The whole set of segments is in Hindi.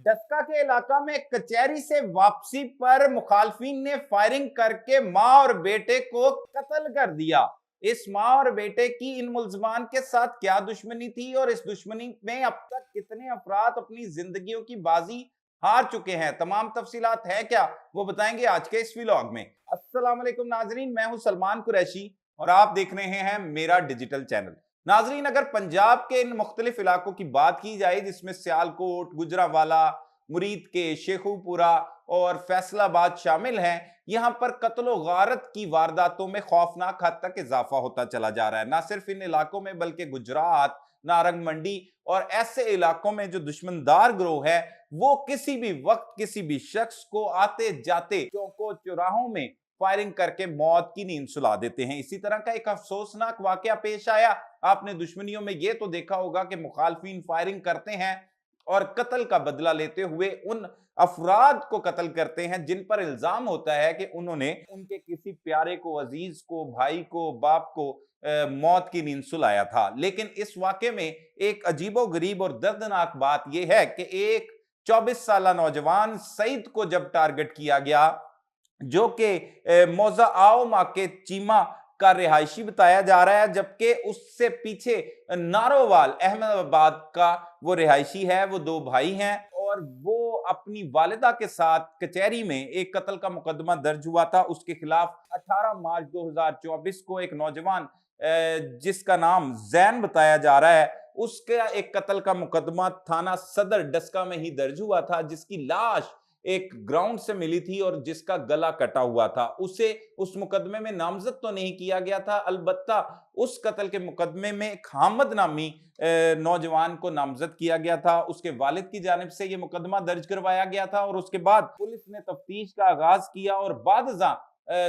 डस्का के इलाका में कचहरी से वापसी पर मुखालफिन ने फायरिंग करके मां और बेटे को कत्ल कर दिया। इस मां और बेटे की इन मुल्जमान के साथ क्या दुश्मनी थी और इस दुश्मनी में अब तक कितने अफराद अपनी जिंदगियों की बाजी हार चुके हैं, तमाम तफसीलात है क्या, वो बताएंगे आज के इस व्लॉग में। अस्सलाम वालेकुम नाजरीन, मैं हूं सलमान कुरैशी और आप देख रहे हैं मेरा डिजिटल चैनल। नाजरीन, अगर पंजाब के इन मुख्तलिफ इलाकों की बात की जाए जिसमें सियालकोट, गुजरावाला, मुरीद के शेखुपुरा और फैसलाबाद शामिल हैं, यहां पर कत्ल गारत की वारदातों में खौफनाक हद तक इजाफा होता चला जा रहा है। ना सिर्फ इन इलाकों में बल्कि गुजरात, नारंग मंडी और ऐसे इलाकों में जो दुश्मनदार गिरोह है वो किसी भी वक्त किसी भी शख्स को आते जाते चौकों चौराहों में फायरिंग करके मौत की नींद सुला देते हैं। इसी तरह का एक अफसोसनाक वाकया पेश आया। आपने दुश्मनियों में यह तो देखा होगा कि मुखालफिन फायरिंग करते हैं और कत्ल का बदला लेते हुए उन अफराद को कत्ल करते हैं जिन पर इल्जाम होता है कि उन्होंने उनके किसी प्यारे को, अजीज को, भाई को, बाप को मौत की नींद सुलाया था। लेकिन इस वाकये में एक अजीबो गरीब और दर्दनाक बात यह है कि एक 24 साल नौजवान सईद को जब टारगेट किया गया, जो कि मौजा आओ के चीमा का रिहायशी बताया जा रहा है, जबकि उससे पीछे नारोवाल अहमदाबाद का वो रिहायशी है। वो दो भाई हैं और वो अपनी वालिदा के साथ कचहरी में एक कत्ल का मुकदमा दर्ज हुआ था। उसके खिलाफ 18 मार्च 2024 को एक नौजवान जिसका नाम जैन बताया जा रहा है, उसका एक कत्ल का मुकदमा थाना सदर डस्का में ही दर्ज हुआ था, जिसकी लाश एक ग्राउंड से मिली थी और जिसका गला कटा हुआ था। उसे उस मुकदमे में नामजद तो नहीं किया गया था, अलबत्ता उस कत्ल के मुकदमे में एक हामिद नामी नौजवान को नामजद किया गया था। उसके वालिद की जानिब से यह मुकदमा दर्ज करवाया गया था और उसके बाद पुलिस ने तफ्तीश का आगाज किया और बादजा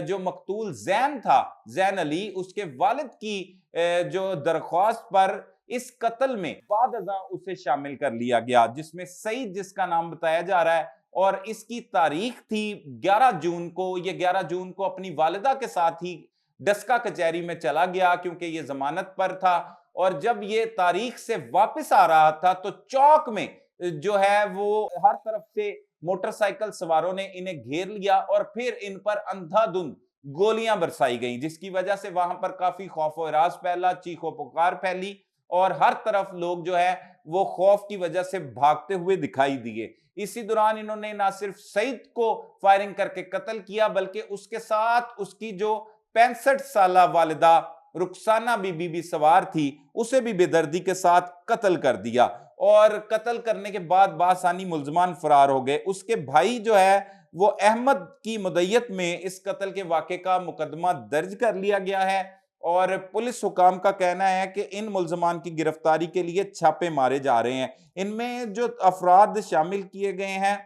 जो मकतूल जैन था, जैन अली, उसके वालिद की जो दरख्वास्त पर इस कत्ल में बादजा उसे शामिल कर लिया गया, जिसमें सईद जिसका नाम बताया जा रहा है और इसकी तारीख थी 11 जून को। ये 11 जून को अपनी वालिदा के साथ ही डस्का कचहरी में चला गया क्योंकि ये जमानत पर था। और जब ये तारीख से वापस आ रहा था तो चौक में जो है वो हर तरफ से मोटरसाइकिल सवारों ने इन्हें घेर लिया और फिर इन पर अंधाधुंध गोलियां बरसाई गईं, जिसकी वजह से वहां पर काफी खौफ और राज फैला, चीखो पुकार फैली और हर तरफ लोग जो है वो खौफ की वजह से भागते हुए दिखाई दिए। इसी दौरान इन्होंने ना सिर्फ सईद को फायरिंग करके कत्ल किया बल्कि उसके साथ उसकी जो 65 साल वालिदा रुखसाना बीबी भी सवार थी, उसे भी बेदर्दी के साथ कत्ल कर दिया। और कत्ल करने के बाद बासानी मुल्जमान फरार हो गए। उसके भाई जो है वो अहमद की मुद्दत में इस कत्ल के वाक़े का मुकदमा दर्ज कर लिया गया है और पुलिस हुकाम का कहना है कि इन मुल्जमान की गिरफ्तारी के लिए छापे मारे जा रहे हैं। इनमें जो अफराद शामिल किए गए हैं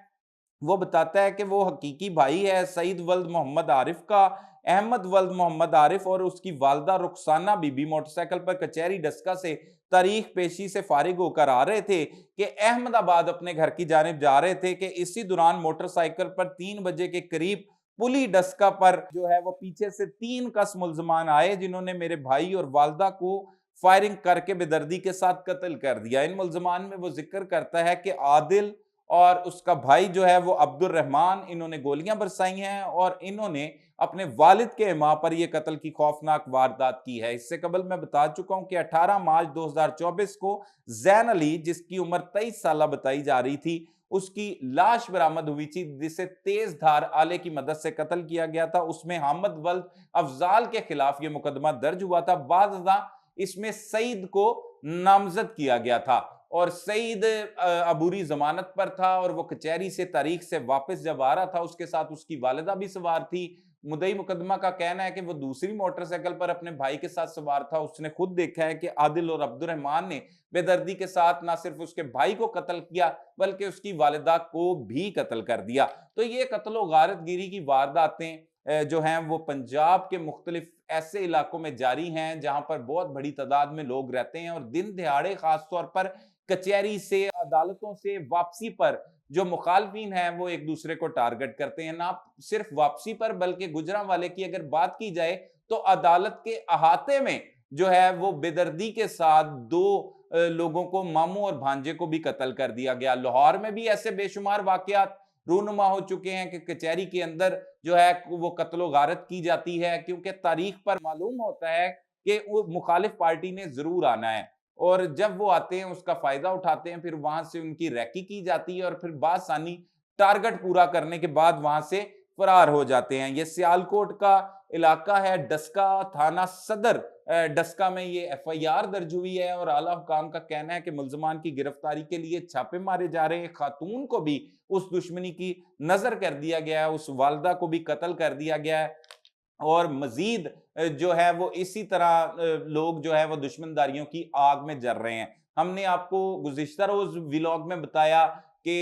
वो बताता है कि वो हकीकी भाई है सईद वल्द मोहम्मद आरिफ का, अहमद वल्द मोहम्मद आरिफ और उसकी वालदा रुखसाना बीबी मोटरसाइकिल पर कचहरी डस्का से तारीख पेशी से फारिग होकर आ रहे थे कि अहमदाबाद अपने घर की जानिब जा रहे थे कि इसी दौरान मोटरसाइकिल पर 3 बजे के करीब पुली डस्का पर जो है वो पीछे से 3 कस मुल्जमान आए जिन्होंने मेरे भाई और वालदा को फायरिंग करके बेदर्दी के साथ कत्ल कर दिया। इन मुल्जमान में वो जिक्र करता है कि आदिल और उसका भाई जो है वो अब्दुल रहमान, इन्होंने गोलियां बरसाई हैं और इन्होंने अपने वालिद के मां पर यह कत्ल की खौफनाक वारदात की है। इससे कबल मैं बता चुका हूं कि 18 मार्च 2024 को जैन अली, जिसकी उम्र 23 साल बताई जा रही थी, उसकी लाश बरामद हुई थी जिसे तेज धार आले की मदद से कत्ल किया गया था। उसमें हामिद वल्द अफजाल के खिलाफ यह मुकदमा दर्ज हुआ था। बाज़ इसमें सईद को नामजद किया गया था और सईद अबूरी जमानत पर था और वो कचहरी से तारीख से वापस जब आ रहा था उसके साथ उसकी वालिदा भी सवार थी। मुद्दई मुकदमा का कहना है कि वो दूसरी मोटरसाइकिल पर अपने भाई के साथ सवार था। उसने खुद देखा है कि आदिल और अब्दुल रहमान ने बेदर्दी के साथ ना सिर्फ उसके भाई को कत्ल किया बल्कि उसकी वालिदा को भी कत्ल कर दिया। तो ये कत्लो गारतगिरी की वारदातें जो हैं वो पंजाब के मुख्तलिफ ऐसे इलाकों में जारी हैं जहां पर बहुत बड़ी तादाद में लोग रहते हैं और दिन दिहाड़े खासतौर पर कचहरी से, अदालतों से वापसी पर जो मुखालफिन हैं वो एक दूसरे को टारगेट करते हैं। ना सिर्फ वापसी पर बल्कि गुजरांवाले की अगर बात की जाए तो अदालत के अहाते में जो है वो बेदर्दी के साथ दो लोगों को, मामू और भांजे को भी कत्ल कर दिया गया। लाहौर में भी ऐसे बेशुमार वाकयात रूनुमा हो चुके हैं कि कचहरी के अंदर जो है वो कत्लो गारत की जाती है, क्योंकि तारीख पर मालूम होता है कि वो मुखालिफ पार्टी ने जरूर आना है, और जब वो आते हैं उसका फायदा उठाते हैं, फिर वहां से उनकी रैकी की जाती है और फिर बासानी टारगेट पूरा करने के बाद वहां से फरार हो जाते हैं। ये सियालकोट का इलाका है, डस्का थाना सदर डस्का में ये एफआईआर दर्ज हुई है, और आला हुकाम का कहना है कि मुल्जमान की गिरफ्तारी के लिए छापे मारे जा रहे हैं। खातून को भी उस दुश्मनी की नजर कर दिया गया है, उस वालदा को भी कत्ल कर दिया गया है, और मजीद जो है वो इसी तरह लोग जो है वो दुश्मनदारियों की आग में जल रहे हैं। हमने आपको गुज़िश्ता रोज व्लॉग में बताया कि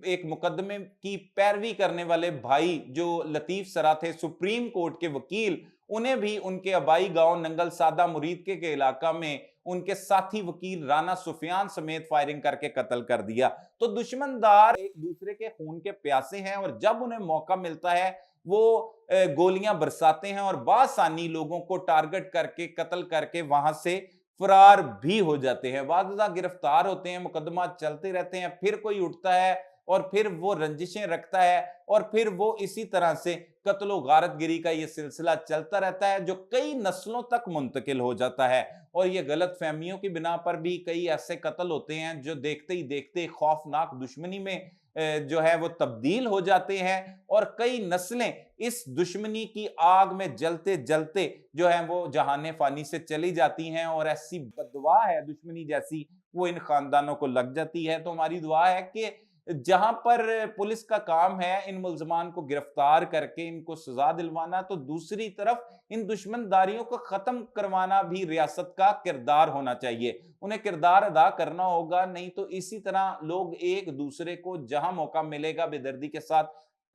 एक मुकदमे की पैरवी करने वाले भाई जो लतीफ सरा थे, सुप्रीम कोर्ट के वकील, उन्हें भी उनके आबाई गांव नंगल सादा मुरीदके के इलाका में उनके साथी वकील राना सुफियान समेत फायरिंग करके कत्ल कर दिया। तो दुश्मनदार एक दूसरे के खून के प्यासे हैं, और जब उन्हें मौका मिलता है वो गोलियां बरसाते हैं और बासानी लोगों को टारगेट करके कत्ल करके वहां से फरार भी हो जाते हैं। वादा गिरफ्तार होते हैं, मुकदमा चलते रहते हैं, फिर कोई उठता है और फिर वो रंजिशें रखता है, और फिर वो इसी तरह से कत्लो गारतगिरी का ये सिलसिला चलता रहता है जो कई नस्लों तक मुंतकिल हो जाता है। और ये गलत फहमियों की बिना पर भी कई ऐसे कत्ल होते हैं जो देखते ही देखते खौफनाक दुश्मनी में जो है वो तब्दील हो जाते हैं, और कई नस्लें इस दुश्मनी की आग में जलते जलते जो है वो जहाने फानी से चली जाती हैं, और ऐसी बददुआ है दुश्मनी जैसी वो इन खानदानों को लग जाती है। तो हमारी दुआ है कि जहां पर पुलिस का काम है इन मुल्जमान को गिरफ्तार करके इनको सजा दिलवाना, तो दूसरी तरफ इन दुश्मनदारियों को खत्म करवाना भी रियासत का किरदार होना चाहिए। उन्हें किरदार अदा करना होगा, नहीं तो इसी तरह लोग एक दूसरे को जहां मौका मिलेगा बेदर्दी के साथ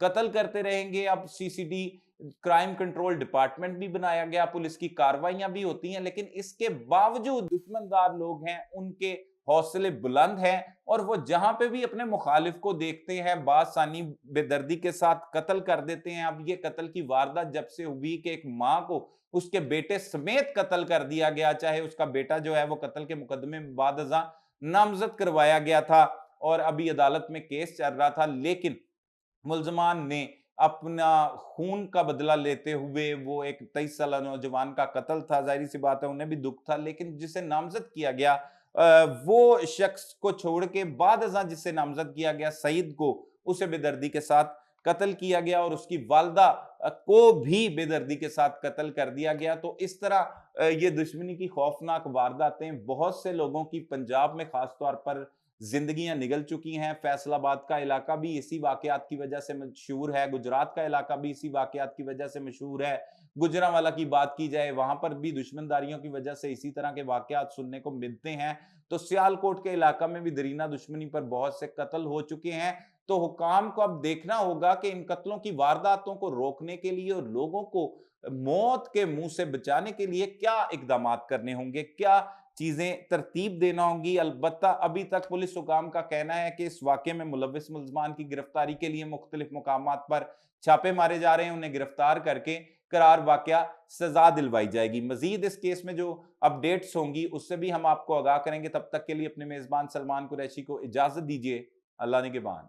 कत्ल करते रहेंगे। अब सीसीडी क्राइम कंट्रोल डिपार्टमेंट भी बनाया गया, पुलिस की कार्रवाइयां भी होती हैं, लेकिन इसके बावजूद दुश्मनदार लोग हैं, उनके हौसले बुलंद हैं, और वो जहां पे भी अपने मुखालिफ को देखते हैं बासानी बेदर्दी के साथ कत्ल कर देते हैं। अब ये कत्ल की वारदात जब से हुई कि एक मां को उसके बेटे समेत कत्ल कर दिया गया, चाहे उसका बेटा जो है वो कत्ल के मुकदमे में बाद अज़ां नामजद करवाया गया था और अभी अदालत में केस चल रहा था, लेकिन मुल्जमान ने अपना खून का बदला लेते हुए, वो एक 23 साला नौजवान का कत्ल था, जाहिर सी बात है उन्हें भी दुख था, लेकिन जिसे नामजद किया गया वो शख्स को छोड़ के बाद अज़ां जिसे नामजद किया गया सईद को, उसे बेदर्दी के साथ कत्ल किया गया, और उसकी वालदा को भी बेदर्दी के साथ कत्ल कर दिया गया। तो इस तरह ये दुश्मनी की खौफनाक वारदातें बहुत से लोगों की पंजाब में खास तौर पर जिंदगियां निगल चुकी हैं। फैसलाबाद का इलाका भी इसी वाकयात की वजह से मशहूर है, गुजरात का इलाका भी इसी वाकयात की वजह से मशहूर है। गुजरांवाला की बात की जाए, वहां पर भी दुश्मनदारियों की वजह से इसी तरह के वाकयात सुनने को मिलते हैं। तो सियालकोट के इलाका में भी दरीना दुश्मनी पर बहुत से कत्ल हो चुके हैं। तो हुकाम को अब देखना होगा कि इन कत्लों की वारदातों को रोकने के लिए और लोगों को मौत के मुंह से बचाने के लिए क्या इकदाम करने होंगे, क्या चीजें तरतीब देना होंगी। अलबत्ता अभी तक पुलिस हुकाम का कहना है कि इस वाकये में मुलविस मुल्जमान की गिरफ्तारी के लिए मुख्तलिफ मुकामात पर छापे मारे जा रहे हैं, उन्हें गिरफ्तार करके करार वाकया सजा दिलवाई जाएगी। मजीद इस केस में जो अपडेट्स होंगी उससे भी हम आपको आगाह करेंगे। तब तक के लिए अपने मेजबान सलमान कुरैशी को इजाजत दीजिए। अल्लाह निगहबान।